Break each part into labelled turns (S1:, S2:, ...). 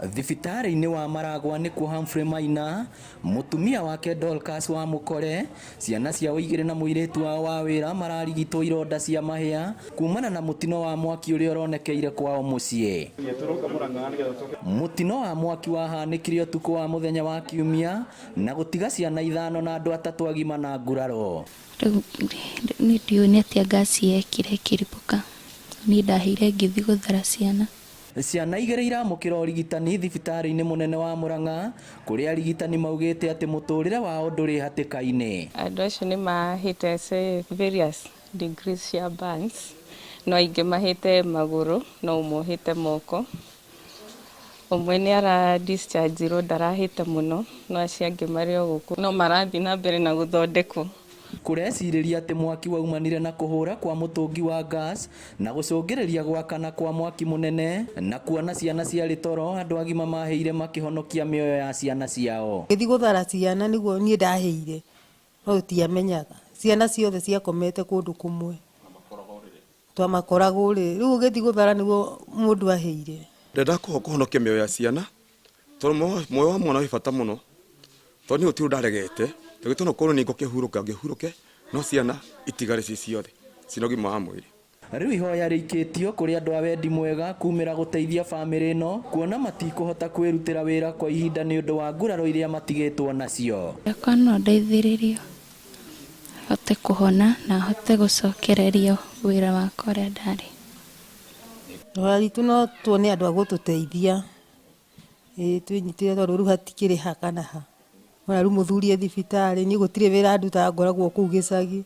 S1: Thibitarĩ-inĩ wa Maragwa nĩkuo Humphrey Maina, mũtumia wake Dorcas wa Mũkore, ciana ciao igĩrĩ na mũirĩtu wao wa wĩra mararigitwo ironda cia mahĩa kumana na mũtino wa mwaki ũrĩa ũronekeire kwao mũciĩ. Mũtino wa mwaki wahanĩkire ũtukũ wa mũthenya wa Kiumia na gũtiga ciana 5 na andũ 3 agima na nguraro.
S2: Nĩ ndiũĩ atĩa ngasi yekire ĩkĩribũka. Niĩ ndahĩire ngĩthiĩ gũthara ciana.
S1: Ciana igĩrĩ iramũkĩra ũrigitani thibitarĩ-inĩ mũnene wa Murang'a, kũrĩa arigitani maugĩte atĩ mũtũrĩre wao ndũrĩ hatĩka-inĩ.
S3: Andũ acio nĩ mahĩte various degrees cia burns, no aingĩ mahĩte magũrũ, no ũmwe ũhĩte moko. Ũmwe nĩ ara discharge ndarahĩte mũno, no acio angĩ marĩ o gũkũ no marathiĩ na mbere na gũthondekwo.
S1: Kũrecirĩria atĩ mwaki waumanire na kũhũra kwa mũtũngi wa gas na gũcũngĩrĩria gwakana kwa mwaki mũnene na kuona ciana ciarĩ toro, andũ agima mahĩire makĩhonokia mĩoyo ya ciana ciao.
S4: Ngĩthiĩ gũthara ciana nĩguo niĩ ndahĩire, no tiamenyaga ciana ciothe ciakomete kũndũ kũmwe, twamakoragwo rĩ, rĩu ũgĩthiĩ gũthara nĩguo mũndũ ahĩire.
S5: Ndenda kũhonokia mĩoyo ya ciana, tondũ muoyo wa mwana wĩ bata mũno, tondũ nĩ ũtirũ ndaregete tũgĩtona korwo nĩ ngũkĩhurũka ngĩhurũke, no ciana itigare ciothe cina ũgima wa mwĩrĩ.
S1: Rĩu ihoya rĩikĩtio kũrĩ andũ a wendi mwega kumĩra gũteithia bamĩrĩ ĩno, kuona matikũhota kwĩrutĩra wĩra kwa ihinda nĩ ũndũ wa nguraro iria matigĩtwo nacio.
S2: Yakwa no ndeithĩrĩrio hote kũhona na hote gũcokererio wĩra wakwa ũrĩa ndarĩ.
S4: Ihoya ritũ no tuone andũ a gũtũteithia, twĩnyitĩre tondũ rĩu hatikĩrĩ ha kana ha. Ona rĩu mũthuri thibitarĩ nĩ gũtirĩ wĩra nduta ngoragwo kũu gĩcagi,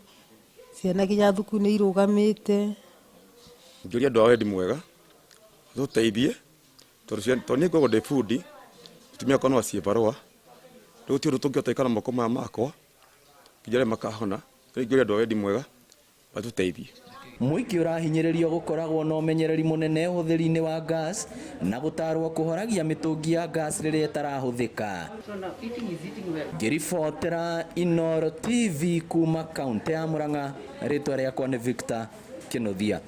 S4: ciana nginya thukuru nĩ irũgamĩte.
S5: Ngĩũria andũ a wendi mwega tũteithie, tondũ nĩ ngoragwo ndĩ bundi, atumia akwa no aciĩ barũa, rĩu ti ũndũ tũngĩhota ikara moko maya makwa nginya makahona. Ngĩũria andũ a wendi mwega matũteithie.
S1: Mũingĩ ũrahinyĩrĩrio gũkoragwo na ũmenyereri mũnene ũhũthĩri-inĩ wa gas na gũtarwo kũhoragia mĩtũngi ya gas rĩrĩa ĩtarahũthĩka. Ngĩribotera Inooro TV kuma kaunti ya Murang'a, rĩtwa rĩakwa nĩ Victor Kĩnuthia.